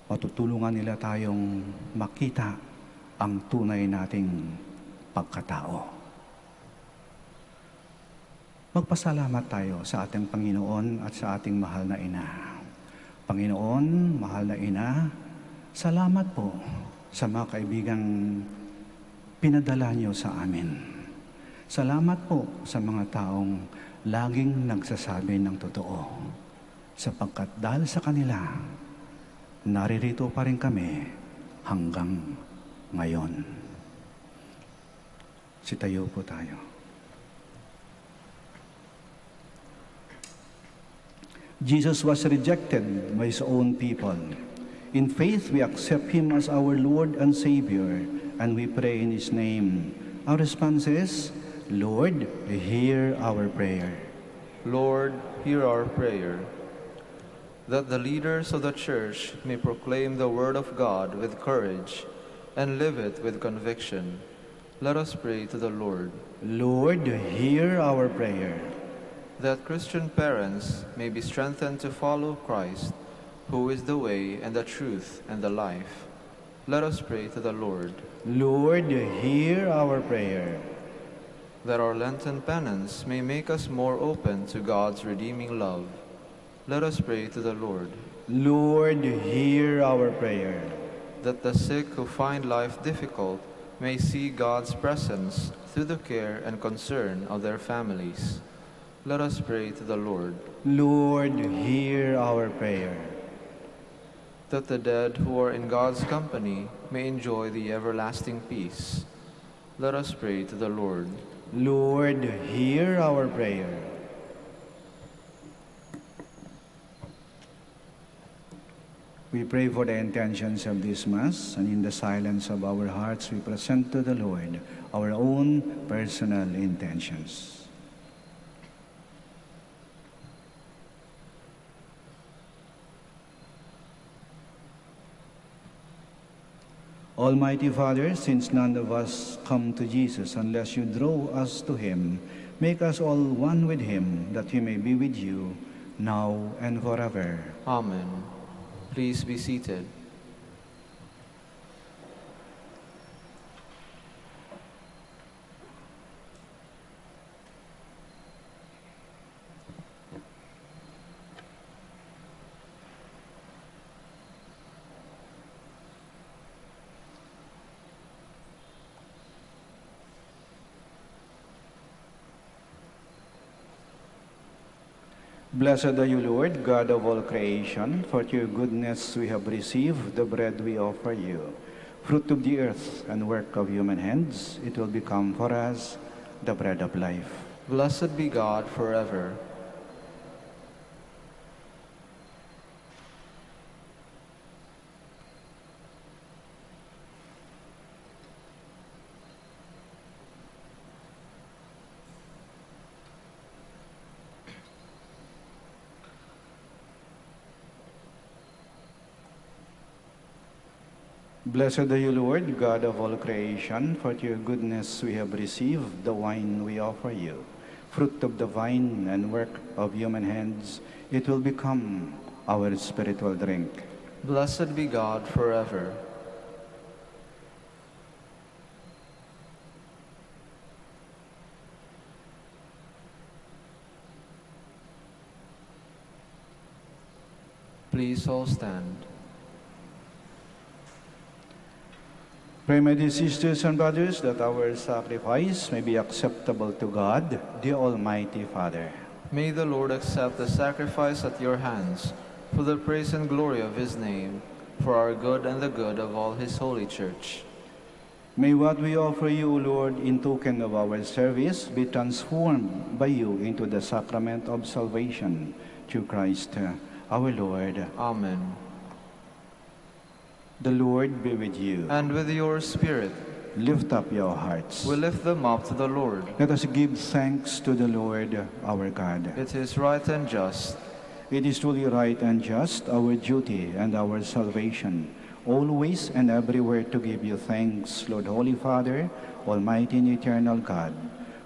matutulungan nila tayong makita ang tunay nating pagkatao. Magpasalamat tayo sa ating Panginoon at sa ating mahal na Ina. Panginoon, mahal na Ina, salamat po sa mga kaibigang pinadala niyo sa amin. Salamat po sa mga taong laging nagsasabi ng totoo. Sapagkat dahil sa kanila, naririto pa rin kami hanggang ngayon. Sitayo po tayo. Jesus was rejected by his own people. In faith, we accept him as our Lord and Savior, and we pray in his name. Our response is, Lord, hear our prayer. Lord, hear our prayer. That the leaders of the Church may proclaim the word of God with courage and live it with conviction, let us pray to the Lord. Lord, hear our prayer. That Christian parents may be strengthened to follow Christ, who is the way and the truth and the life, let us pray to the Lord. Lord, hear our prayer. That our Lenten penance may make us more open to God's redeeming love, let us pray to the Lord. Lord, hear our prayer. That the sick who find life difficult may see God's presence through the care and concern of their families, let us pray to the Lord. Lord, hear our prayer. That the dead who are in God's company may enjoy the everlasting peace, let us pray to the Lord. Lord, hear our prayer. We pray for the intentions of this Mass, and in the silence of our hearts, we present to the Lord our own personal intentions. Almighty Father, since none of us come to Jesus unless you draw us to him, make us all one with him, that he may be with you, now and forever. Amen. Please be seated. Blessed are you, Lord, God of all creation, for to your goodness we have received the bread we offer you. Fruit of the earth and work of human hands, it will become for us the bread of life. Blessed be God forever. Blessed are you, Lord, God of all creation, for to your goodness we have received the wine we offer you. Fruit of the vine and work of human hands, it will become our spiritual drink. Blessed be God forever. Please all stand. Pray, my dear sisters and brothers, that our sacrifice may be acceptable to God, the Almighty Father. May the Lord accept the sacrifice at your hands, for the praise and glory of his name, for our good and the good of all his holy church. May what we offer you, O Lord, in token of our service, be transformed by you into the sacrament of salvation, through Christ our Lord. Amen. The Lord be with you. And with your spirit. Lift up your hearts. We lift them up to the Lord. Let us give thanks to the Lord our God. It is right and just. It is truly right and just, our duty and our salvation, always and everywhere to give you thanks, Lord Holy Father, Almighty and eternal God,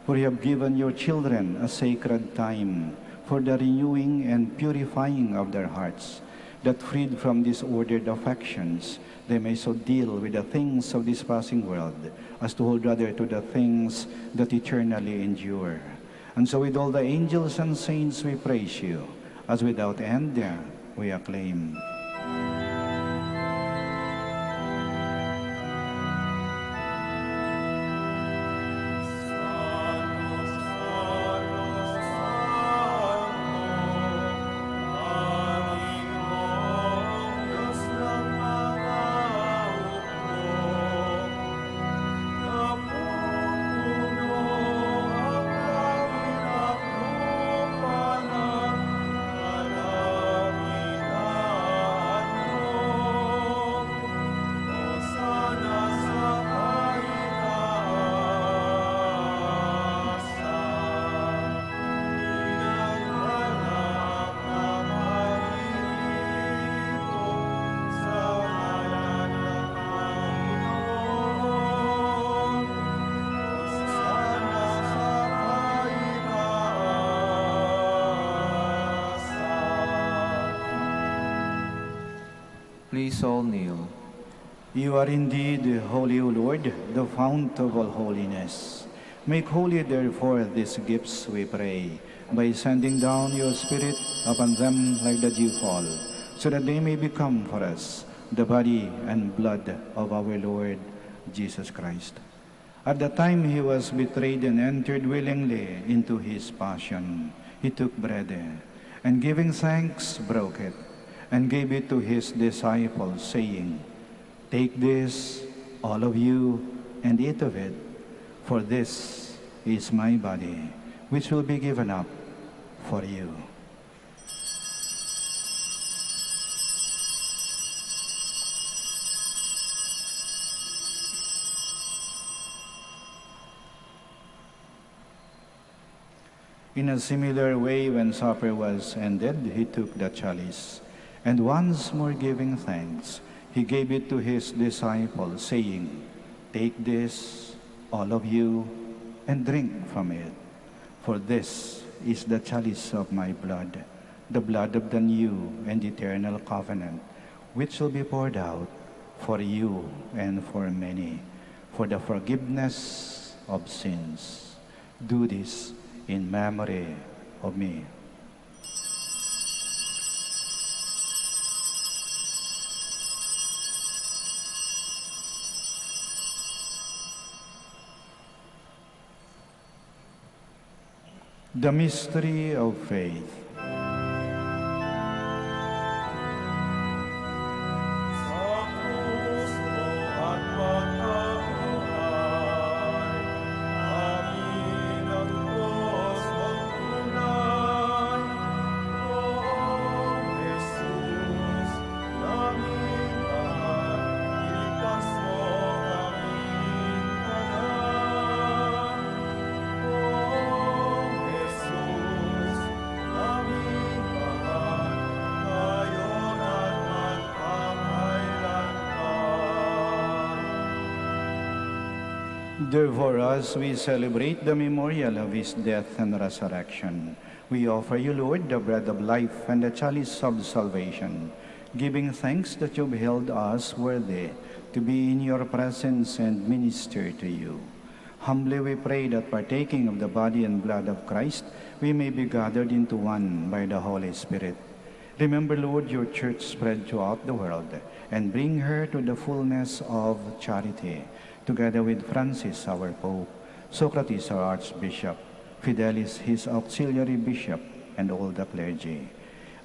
for you have given your children a sacred time for the renewing and purifying of their hearts, that freed from disordered affections, they may so deal with the things of this passing world as to hold rather to the things that eternally endure. And so with all the angels and saints we praise you, as without end we acclaim. Please all kneel. You are indeed holy, O Lord, the fount of all holiness. Make holy, therefore, these gifts, we pray, by sending down your Spirit upon them like the dew fall, so that they may become for us the body and blood of our Lord Jesus Christ. At the time he was betrayed and entered willingly into his passion, he took bread, and giving thanks, broke it, and gave it to his disciples, saying, "Take this, all of you, and eat of it, for this is my body, which will be given up for you." In a similar way, when supper was ended, he took the chalice, and once more giving thanks, he gave it to his disciples, saying, "Take this, all of you, and drink from it. For this is the chalice of my blood, the blood of the new and eternal covenant, which will be poured out for you and for many, for the forgiveness of sins. Do this in memory of me." The mystery of faith. Therefore, as we celebrate the memorial of his death and resurrection, we offer you, Lord, the bread of life and the chalice of salvation, giving thanks that you have held us worthy to be in your presence and minister to you. Humbly we pray that partaking of the body and blood of Christ, we may be gathered into one by the Holy Spirit. Remember, Lord, your church spread throughout the world, and bring her to the fullness of charity, together with Francis, our Pope, Socrates, our Archbishop, Fidelis, his auxiliary bishop, and all the clergy.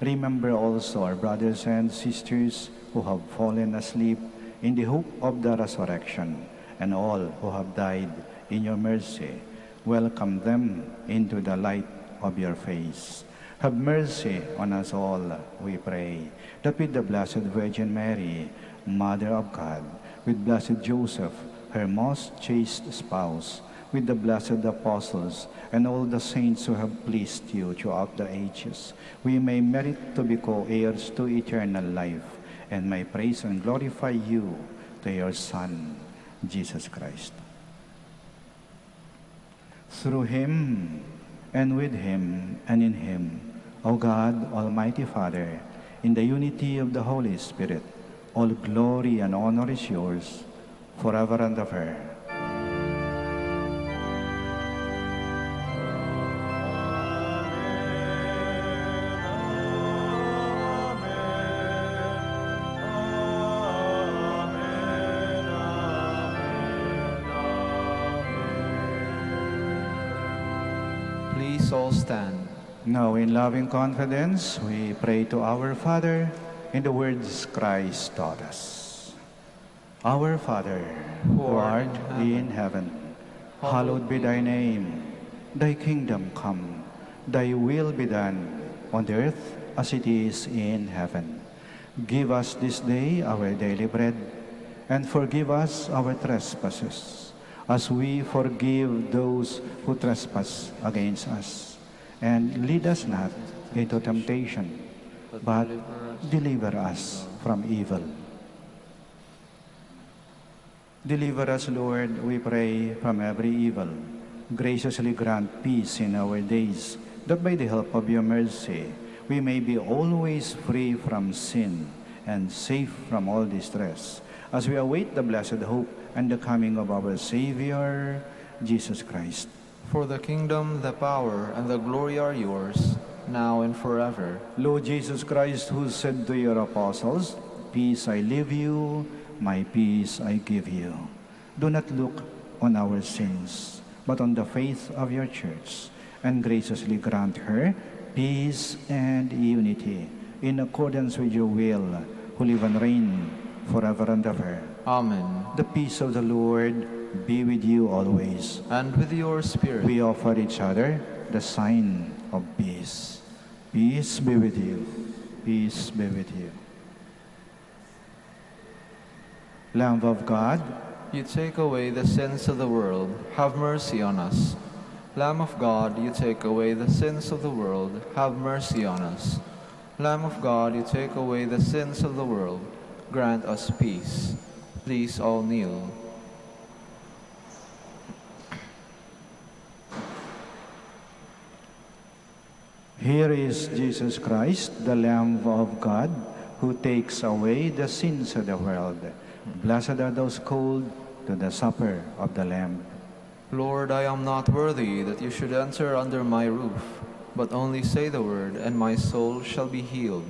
Remember also our brothers and sisters who have fallen asleep in the hope of the resurrection, and all who have died in your mercy. Welcome them into the light of your face. Have mercy on us all, we pray, that with the Blessed Virgin Mary, Mother of God, with Blessed Joseph, her most chaste spouse, with the blessed apostles and all the saints who have pleased you throughout the ages, we may merit to be co-heirs to eternal life, and may praise and glorify you to your Son, Jesus Christ. Through him, and with him, and in him, O God, Almighty Father, in the unity of the Holy Spirit, all glory and honor is yours, forever and ever. Please all stand. Now, in loving confidence, we pray to our Father in the words Christ taught us. Our Father, who art in heaven, hallowed be thy name. Thy kingdom come, thy will be done, on earth as it is in heaven. Give us this day our daily bread, and forgive us our trespasses, as we forgive those who trespass against us. And lead us not into temptation, but deliver us from evil. Deliver us, Lord, we pray, from every evil. Graciously grant peace in our days, that by the help of your mercy, we may be always free from sin and safe from all distress, as we await the blessed hope and the coming of our Savior, Jesus Christ. For the kingdom, the power, and the glory are yours, now and forever. Lord Jesus Christ, who said to your apostles, "Peace I leave you, my peace I give you," do not look on our sins, but on the faith of your church, and graciously grant her peace and unity, in accordance with your will, who live and reign forever and ever. Amen. The peace of the Lord be with you always. And with your spirit. We offer each other the sign of peace. Peace be with you. Peace be with you. Lamb of God, You take away the sins of the world, have mercy on us. Lamb of God, you take away the sins of the world, have mercy on us. Lamb of God, you take away the sins of the world, grant us peace. Please all kneel. here is Jesus Christ, the Lamb of God, who takes away the sins of the world. Blessed are those called to the supper of the Lamb. Lord, I am not worthy that you should enter under my roof, but only say the word, and my soul shall be healed.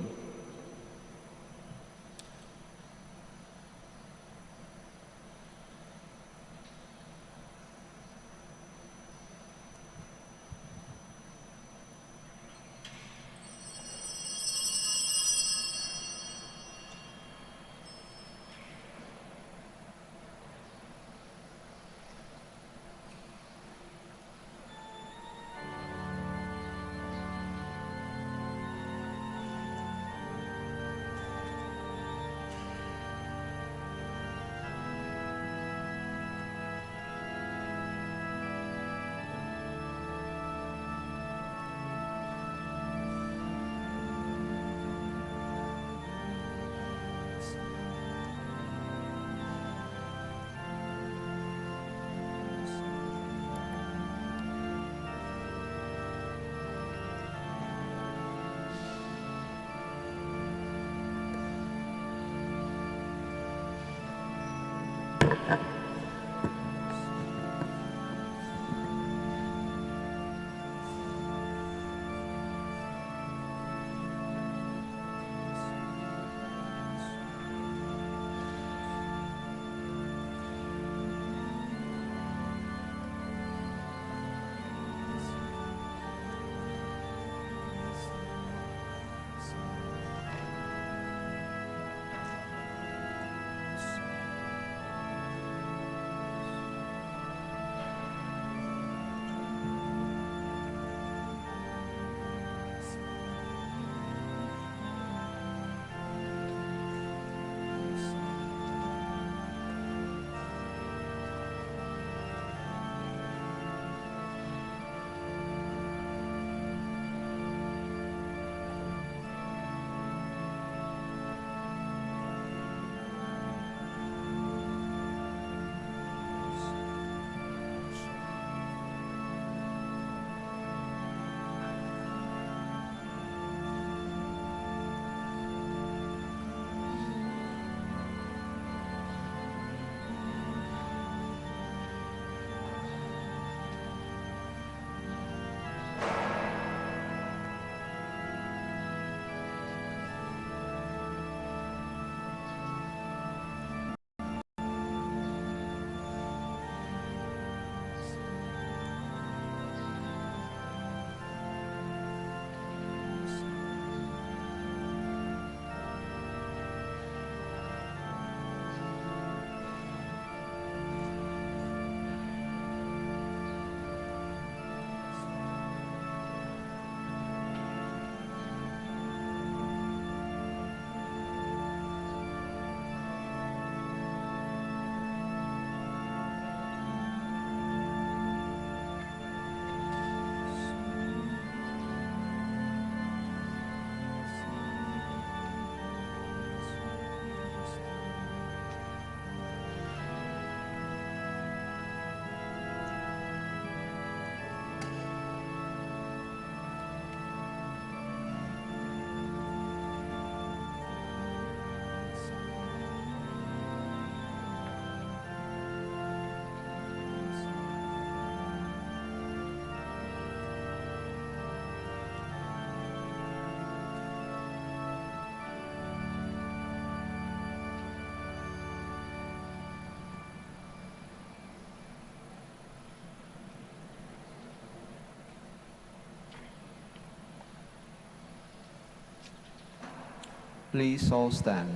Please all stand.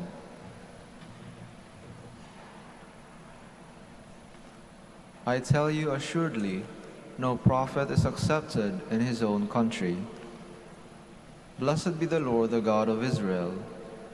I tell you assuredly, no prophet is accepted in his own country. Blessed be the Lord, the God of Israel.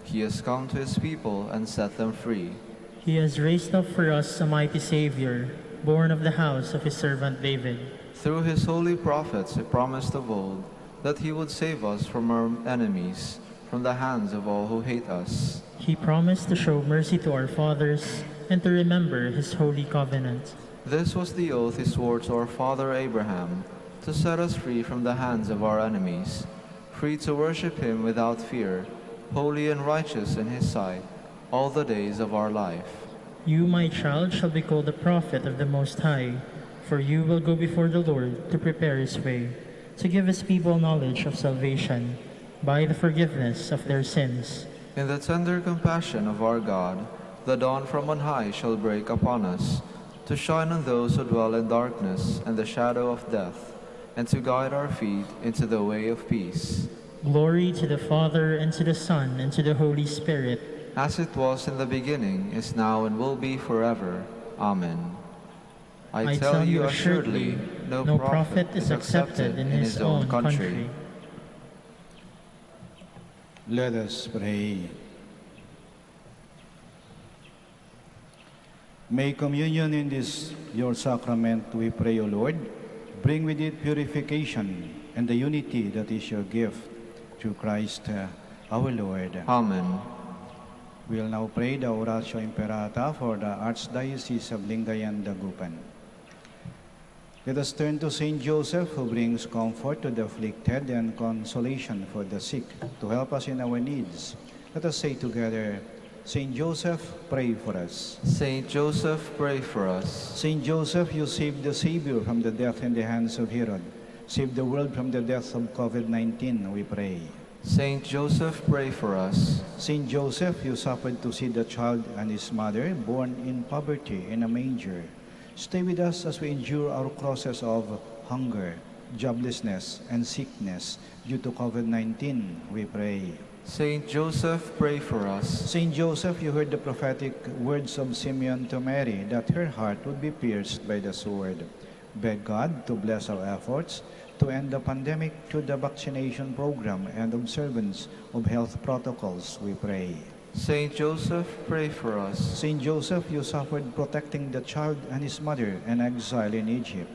He has come to his people and set them free. He has raised up for us a mighty Savior, born of the house of his servant David. Through his holy prophets he promised of old that he would save us from our enemies, from the hands of all who hate us. He promised to show mercy to our fathers and to remember his holy covenant. This was the oath he swore to our father Abraham, to set us free from the hands of our enemies, free to worship him without fear, holy and righteous in his sight, all the days of our life. You, my child, shall be called a prophet of the Most High, for you will go before the Lord to prepare his way, to give his people knowledge of salvation, by the forgiveness of their sins. In the tender compassion of our God, the dawn from on high shall break upon us, to shine on those who dwell in darkness and the shadow of death, and to guide our feet into the way of peace. Glory to the Father, and to the Son, and to the Holy Spirit, as it was in the beginning, is now, and will be forever. Amen. I tell you assuredly, no prophet is accepted in his own country. Let us pray. May communion in this your sacrament, we pray, O Lord, bring with it purification and the unity that is your gift, through Christ our Lord. Amen. We will now pray the Oratio Imperata for the Archdiocese of Lingayen, Dagupan. Let us turn to Saint Joseph, who brings comfort to the afflicted and consolation for the sick, to help us in our needs. Let us say together, Saint Joseph, pray for us. Saint Joseph, pray for us. Saint Joseph, you saved the Savior from the death in the hands of Herod. Save the world from the death of COVID-19, we pray. Saint Joseph, pray for us. Saint Joseph, you suffered to see the child and his mother born in poverty in a manger. Stay with us as we endure our crosses of hunger, joblessness, and sickness due to COVID-19, we pray. Saint Joseph, pray for us. Saint Joseph, you heard the prophetic words of Simeon to Mary that her heart would be pierced by the sword. Beg God to bless our efforts to end the pandemic through the vaccination program and observance of health protocols, we pray. Saint Joseph, pray for us. Saint Joseph, you suffered protecting the child and his mother in exile in Egypt.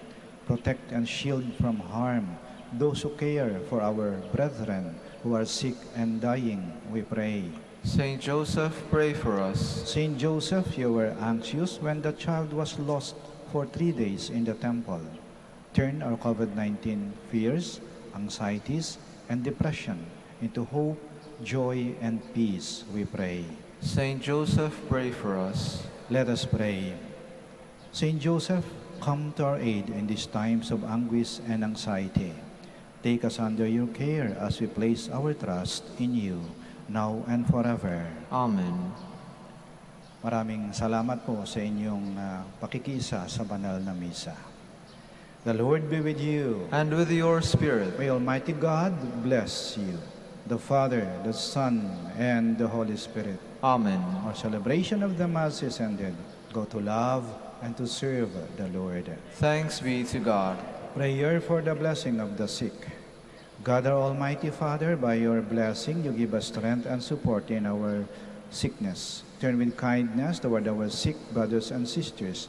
Protect and shield from harm those who care for our brethren who are sick and dying, we pray. Saint Joseph, pray for us. Saint Joseph, you were anxious when the child was lost for 3 days in the temple. Turn our COVID-19 fears, anxieties, and depression into hope, joy, and peace, we pray. Saint Joseph, pray for us. Let us pray. Saint Joseph, come to our aid in these times of anguish and anxiety. Take us under your care as we place our trust in you, now and forever. Amen. Maraming salamat po sa inyong pakikisa sa banal na misa. The Lord be with you. And with your spirit. May Almighty God bless you, the Father, the Son, and the Holy Spirit. Amen. Our celebration of the Mass is ended. Go to love and to serve the Lord. Thanks be to God. Prayer for the blessing of the sick. God, our Almighty Father, by your blessing, you give us strength and support in our sickness. Turn with kindness toward our sick brothers and sisters.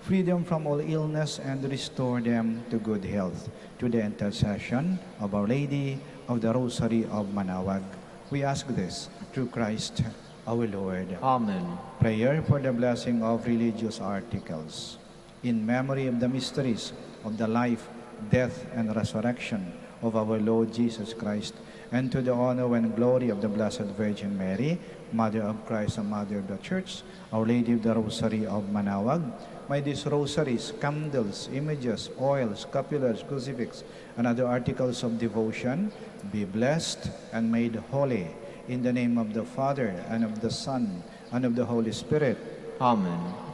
Free them from all illness and restore them to good health. Through the intercession of Our Lady of the Rosary of Manaoag, we ask this through Christ our Lord. Amen. Prayer for the blessing of religious articles. In memory of the mysteries of the life, death, and resurrection of our Lord Jesus Christ, and to the honor and glory of the Blessed Virgin Mary, Mother of Christ and Mother of the Church, Our Lady of the Rosary of Manaoag, may these rosaries, candles, images, oil, scapulars, crucifix, and other articles of devotion be blessed and made holy. In the name of the Father, and of the Son, and of the Holy Spirit. Amen.